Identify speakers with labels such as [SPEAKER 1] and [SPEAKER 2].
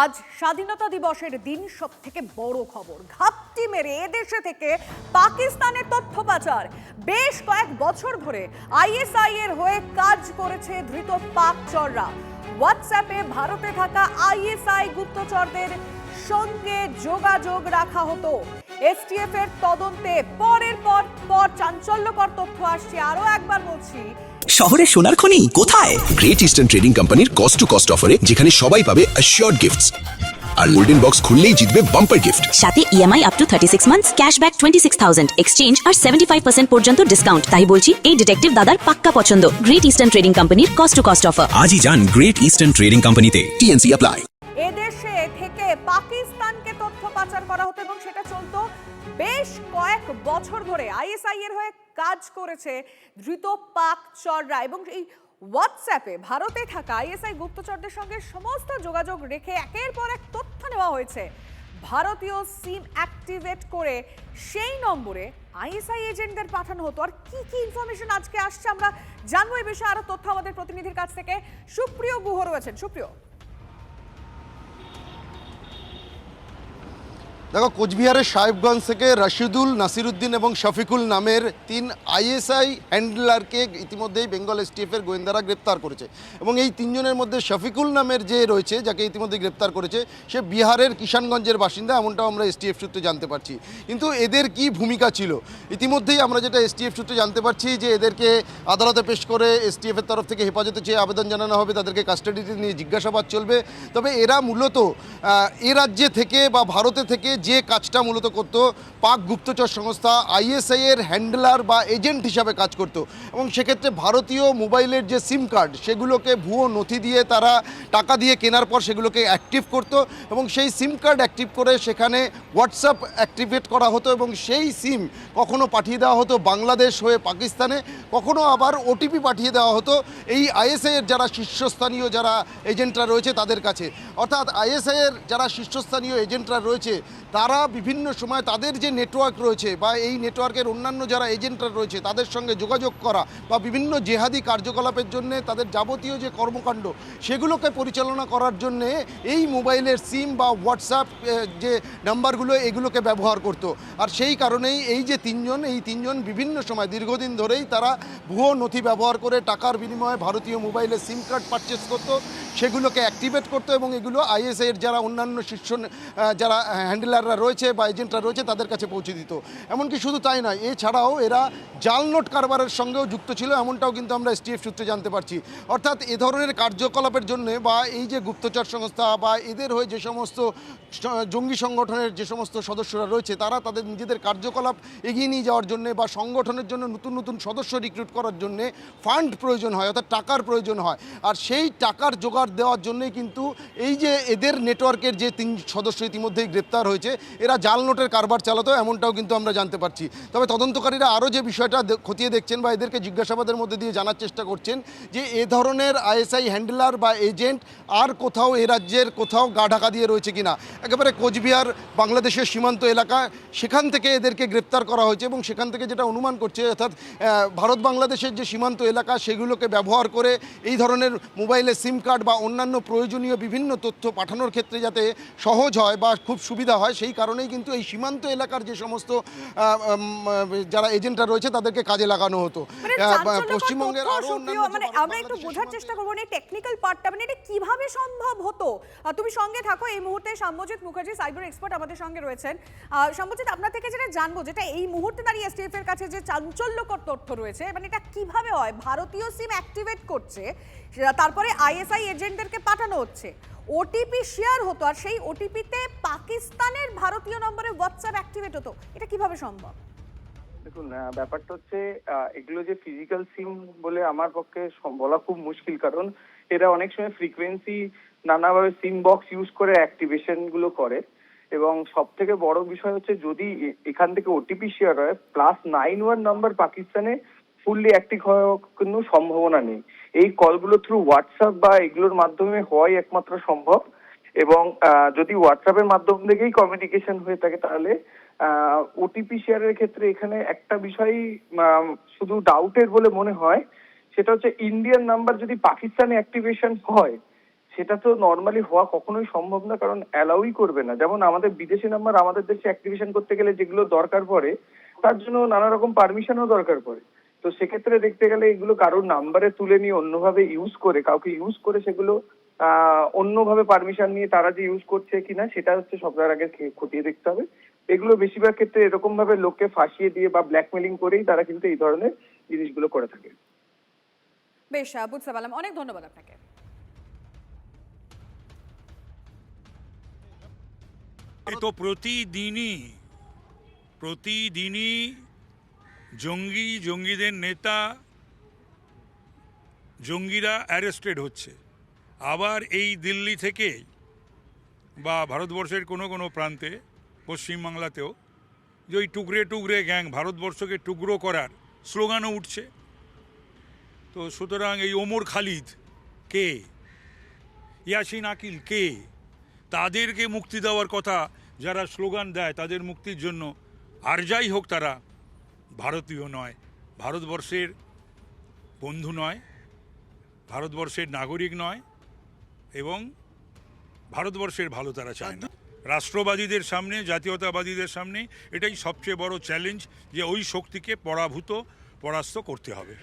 [SPEAKER 1] আজ স্বাধীনতা দিবসের দিন সব থেকে বড় খবর, ঘাপটি মেরে এদেশে থেকে পাকিস্তানের তথ্য পাচার। বেশ কয়েক বছর ধরে আইএসআই এর হয়ে কাজ করেছে ধৃত পাক চররা। হোয়াটসঅ্যাপে ভারতে থাকা আইএসআই গুপ্তচরদের সঙ্গে যোগাযোগ রাখা হতো। এসটিএফ এর তদন্তে পরের পর চাঞ্চল্যকর তথ্য আসছে। আরো একবার বলছি,
[SPEAKER 2] শহরে সোনার খনি কোথায়? গ্রেট ইস্টার্ন ট্রেডিং কোম্পানির কস্ট টু কস্ট অফারে, যেখানে সবাই পাবে অ্যাসিওরড গিফটস আর গোল্ডেন বক্স খুললেই জিতবে বাম্পার গিফট।
[SPEAKER 3] সাথে EMI up to 36 months, cashback 26,000, exchange আর 75% পর্যন্ত ডিসকাউন্ট। তাই বলছি, এই ডিটেকটিভ দাদার পাক্কা পছন্দ। গ্রেট ইস্টার্ন ট্রেডিং কোম্পানির কস্ট টু কস্ট অফার।
[SPEAKER 2] আজই যান গ্রেট ইস্টার্ন ট্রেডিং কোম্পানিতে। TNC apply.
[SPEAKER 1] এদেশে থেকে পাকিস্তানকে তথ্য পাচার করা হতো এবং সেটা চলতো বেশ কয়েক বছর ধরে। আইএসআই এর হয়ে কাজ করেছে ধৃত পাক চররা এবং এই হোয়াটসঅ্যাপে ভারতে থাকা আইএসআই গুপ্তচরদের সঙ্গে সমস্ত যোগাযোগ রেখে একের পর এক তথ্য নেওয়া হয়েছে। ভারতীয় সিম অ্যাক্টিভেট করে সেই নম্বরে আইএসআই এজেন্টদের পাঠানো হতো। আর কি কি ইনফরমেশন আজকে আসছে আমরা জানবো এই বিষয়ে। আরো তথ্য আমাদের প্রতিনিধির কাছ থেকে সুপ্রিয় গুহ রয়েছেন। সুপ্রিয়,
[SPEAKER 4] দেখো, কোচবিহারের সাহেবগঞ্জ থেকে রশিদুল, নাসিরুদ্দিন এবং শফিকুল নামের 3 আইএসআই হ্যান্ডলারকে ইতিমধ্যেই বেঙ্গল এসটিএফের গোয়েন্দারা গ্রেপ্তার করেছে এবং এই 3 জনের মধ্যে শফিকুল নামের যে রয়েছে, যাকে ইতিমধ্যে গ্রেপ্তার করেছে, সে বিহারের কিষানগঞ্জের বাসিন্দা, এমনটাও আমরা এসটিএফ সূত্রে জানতে পারছি। কিন্তু এদের কি ভূমিকা ছিল, ইতিমধ্যেই আমরা যেটা এসটিএফ সূত্রে জানতে পারছি যে এদেরকে আদালতে পেশ করে এসটিএফের তরফ থেকে হেফাজতে চেয়ে আবেদন জানানো হবে, তাদেরকে কাস্টাডিতে নিয়ে জিজ্ঞাসাবাদ চলবে। তবে এরা মূলত এ রাজ্যে থেকে বা ভারতে থেকে যে কাজটা মূলত করত, পাক গুপ্তচর সংস্থা আইএসআই এর হ্যান্ডলার বা এজেন্ট হিসাবে কাজ করত এবং সেক্ষেত্রে ভারতীয় মোবাইলের যে সিম কার্ড, সেগুলোকে ভুয়ো নথি দিয়ে তারা টাকা দিয়ে কেনার পর সেগুলোকে অ্যাক্টিভ করত এবং সেই সিম কার্ড অ্যাক্টিভ করে সেখানে হোয়াটসঅ্যাপ অ্যাক্টিভেট করা হতো এবং সেই সিম কখনো পাঠিয়ে দেওয়া হতো বাংলাদেশ হয়ে পাকিস্তানে, কখনো আবার ওটিপি পাঠিয়ে দেওয়া হতো এই আইএসআই এর যারা শীর্ষস্থানীয় যারা এজেন্টরা রয়েছে তাদের কাছে। অর্থাৎ আইএসআই এর যারা শীর্ষস্থানীয় এজেন্টরা রয়েছে তারা বিভিন্ন সময় তাদের যে নেটওয়ার্ক রয়েছে বা এই নেটওয়ার্কের অন্যান্য যারা এজেন্টরা রয়েছে তাদের সঙ্গে যোগাযোগ করা বা বিভিন্ন জেহাদি কার্যকলাপের জন্য তাদের যাবতীয় যে কর্মকাণ্ড সেগুলোকে পরিচালনা করার জন্য এই মোবাইলের সিম বা হোয়াটসঅ্যাপ যে নাম্বারগুলো এগুলোকে ব্যবহার করত। আর সেই কারণেই এই যে এই তিনজন বিভিন্ন সময় দীর্ঘদিন ধরেই তারা ভুয়ো নথি ব্যবহার করে টাকার বিনিময়ে ভারতীয় মোবাইলের সিম কার্ড পারচেস করতো, সেগুলোকে অ্যাক্টিভেট করতো এবং এগুলো আইএসআই এর যারা অন্যান্য শীর্ষ যারা হ্যান্ডলাররা রয়েছে বা এজেন্টরা রয়েছে তাদের কাছে পৌঁছে দিত। এমনকি শুধু তাই নয়, এছাড়াও এরা জাল নোট কারবারের সঙ্গেও যুক্ত ছিল, এমনটাও কিন্তু আমরা এসটিএফ সূত্রে জানতে পারছি। অর্থাৎ এ ধরনের কার্যকলাপের জন্য বা এই যে গুপ্তচর সংস্থা বা এদের হয়ে যে সমস্ত জঙ্গি সংগঠনের যে সমস্ত সদস্যরা রয়েছে তারা তাদের নিজেদের কার্যকলাপ এগিয়ে নিয়ে যাওয়ার জন্য বা সংগঠনের জন্য নতুন নতুন সদস্য রিক্রুট করার জন্য ফান্ড প্রয়োজন হয়, অর্থাৎ টাকার প্রয়োজন হয়। আর সেই টাকার জোগাড় দেওয়ার জন্যই কিন্তু এই যে এদের নেটওয়ার্কের যে 3 সদস্য ইতিমধ্যেই গ্রেপ্তার হয়েছে, এরা জাল নোটের কারবার চালাতো, এমনটাও কিন্তু আমরা জানতে পারছি। তবে তদন্তকারীরা আরও যে বিষয়টা খতিয়ে দেখছেন বা এদেরকে জিজ্ঞাসাবাদের মধ্যে দিয়ে জানার চেষ্টা করছেন যে এ ধরনের আইএসআই হ্যান্ডলার বা এজেন্ট আর কোথাও এ রাজ্যের কোথাও গা ঢাকা দিয়ে রয়েছে কিনা। একেবারে কোচবিহার বাংলাদেশের সীমান্ত এলাকা, সেখান থেকে এদেরকে গ্রেপ্তার করা হয়েছে এবং সেখান থেকে যেটা অনুমান করছে, অর্থাৎ ভারত বাংলাদেশের যে সীমান্ত এলাকা সেগুলোকে ব্যবহার করে এই ধরনের মোবাইলে সিম কার্ড বা অন্যান্য প্রয়োজনীয় বিভিন্ন তথ্য পাঠানোর ক্ষেত্রে যাতে সহজ হয় বা খুব সুবিধা হয়, সেই কারণেই কিন্তু এই সীমান্ত এলাকার যে সমস্ত যারা এজেন্টরা রয়েছে তাদেরকে কাজে লাগানো হতো। পশ্চিমবঙ্গের আরো
[SPEAKER 1] আমরা একটু বোঝার চেষ্টা করবো না টেকনিক্যাল পার্টটা, মানে এটা কিভাবে সম্ভব হতো। তুমি সঙ্গে থাকো, এই মুহূর্তে সাম্যজিৎ মুখার্জি সাইবার এক্সপার্ট আমাদের সঙ্গে রয়েছেন। সাম্যজিৎ, আপনার থেকে যেটা জানবো, যেটা এই মুহূর্তে দাঁড়িয়ে এসটিএফ এর কাছে যে চাঞ্চল্যকর তথ্য রয়েছে, মানে এটা কিভাবে হয়? ভারতীয় সিম অ্যাক্টিভেট করছে, তারপরে আইএসআই এজেন্টদেরকে পাঠানো হচ্ছে, ওটিপি শেয়ার হতো, আর সেই ওটিপিতে পাকিস্তানের ভারতীয় নম্বরে হোয়াটসঅ্যাপ অ্যাক্টিভেট হতো। এটা কিভাবে সম্ভব?
[SPEAKER 5] দেখুন, ব্যাপারটা হচ্ছে এগুলো যে ফিজিক্যাল সিম বলে আমার পক্ষে বলা খুব মুশকিল, কারণ এরা অনেক সময় ফ্রিকোয়েন্সি নানাভাবে সিম বক্স ইউজ করে অ্যাক্টিভেশন গুলো করে এবং সব থেকে বড় বিষয় হচ্ছে যদি এখান থেকে ওটিপি শেয়ার হয় +91 নাম্বার পাকিস্তানে ফুললি অ্যাক্টিভ হওয়ার কোনো সম্ভাবনা নেই। এই কলগুলো থ্রু হোয়াটসঅ্যাপ বা এগুলোর মাধ্যমে হয় একমাত্র সম্ভব এবং যদি হোয়াটসঅ্যাপের মাধ্যম থেকেই কমিউনিকেশন হয়ে থাকে তাহলে ওটিপি শেয়ারের ক্ষেত্রে এখানে একটা বিষয় শুধু ডাউটের বলে মনে হয়, সেটা হচ্ছে ইন্ডিয়ান নাম্বার যদি পাকিস্তানে অ্যাক্টিভেশন হয় সেটা তো নর্মালি হওয়া কখনোই সম্ভব না, কারণ অ্যালাউই করবে না। যেমন আমাদের বিদেশি নাম্বার আমাদের দেশে অ্যাক্টিভেশন করতে গেলে যেগুলো দরকার পড়ে তার জন্য নানা রকম পারমিশনও দরকার পড়ে। তো সেক্ষেত্রে দেখতে গেলে এগুলো কারোর নাম্বারে তুলে নিয়ে অন্যভাবে ইউজ করে, কাউকে ইউজ করে সেগুলো অন্যভাবে পারমিশন নিয়ে তারা যে ইউজ করছে কিনা সেটা হচ্ছে সবার আগে খতিয়ে দেখতে হবে। এগুলো বেশিরভাগ ক্ষেত্রে এরকম ভাবে লোককে ফাঁসিয়ে দিয়ে বা ব্ল্যাকমেলিং করেই তারা কিন্তু এই ধরনের জিনিসগুলো করে থাকে।
[SPEAKER 1] বেশ, বুঝতে পারলাম, অনেক ধন্যবাদ আপনাকে।
[SPEAKER 6] এই তো প্রতিদিনই জঙ্গিদের নেতা জঙ্গিরা অ্যারেস্টেড হচ্ছে। আবার এই দিল্লি থেকে বা ভারতবর্ষের কোনো কোনো প্রান্তে, পশ্চিমবাংলাতেও, যে ওই টুকরে গ্যাং ভারতবর্ষকে টুকরো করার স্লোগানও উঠছে। তো সুতরাং এই ওমর খালিদ কে, ইয়াসিন আকিল কে, তাদেরকে মুক্তি দেওয়ার কথা যারা স্লোগান দেয় তাদের মুক্তির জন্য, আর যাই হোক তারা ভারতীয় নয়, ভারতবর্ষের বন্ধু নয়, ভারতবর্ষের নাগরিক নয়, এবং ভারতবর্ষের ভালো তারা চায় না। রাষ্ট্রবাদীদের সামনে, জাতীয়তাবাদীদের সামনে এটাই সবচেয়ে বড় চ্যালেঞ্জ, যে ওই শক্তিকে পরাস্ত করতে হবে।